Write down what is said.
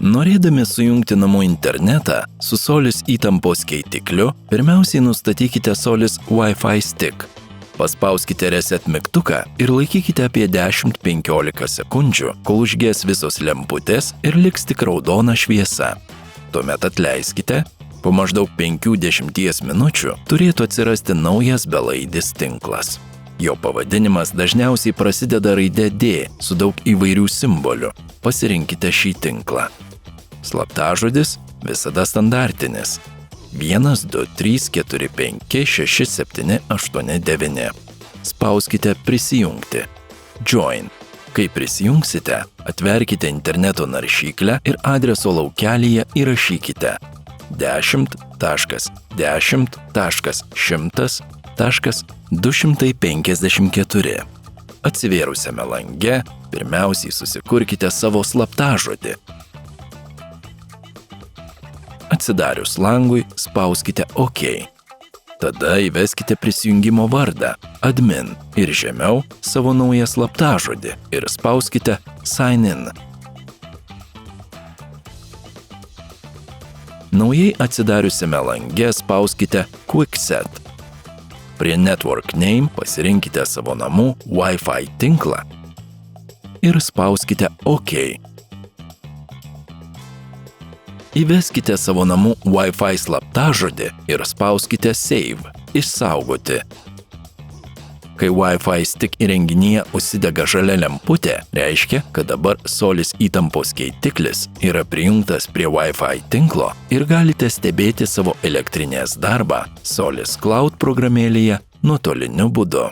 Norėdami sujungti namų internetą su Solis įtampos keitikliu, pirmiausiai nustatykite Solis Wi-Fi stick. Paspauskite reset mygtuką ir laikykite apie 10-15 sekundžių, kol užges visos lemputės ir liks tik raudona šviesa. Tuomet atleiskite, po maždaug 5-10 minučių turėtų atsirasti naujas belaidis tinklas. Jo pavadinimas dažniausiai prasideda raide D su daug įvairių simbolių. Pasirinkite šį tinklą. Slaptažodis visada standartinis. 1, 2, 3, 4, 5, 6, 7, 8, 9. Spauskite prisijungti. Join. Kai prisijungsite, atverkite interneto naršyklę ir adreso laukelyje įrašykite 10.10.100.254. Atsivėrusiame lange pirmiausiai susikurkite savo slaptažodį. Atsidarius langui, spauskite OK. Tada įveskite prisijungimo vardą admin ir žemiau savo naują slaptažodį ir spauskite Sign in. Naujai atsidariusiame lange spauskite Quick Set. Prie Network Name pasirinkite savo namų Wi-Fi tinklą ir spauskite OK. Įveskite savo namų Wi-Fi slaptažodį ir spauskite Save – išsaugoti. Kai Wi-Fi stick įrenginyje užsidega žalia lemputė, reiškia, kad dabar Solis įtampos keitiklis yra prijungtas prie Wi-Fi tinklo ir galite stebėti savo elektrinės darbą Solis Cloud programėlėje nuotoliniu būdu.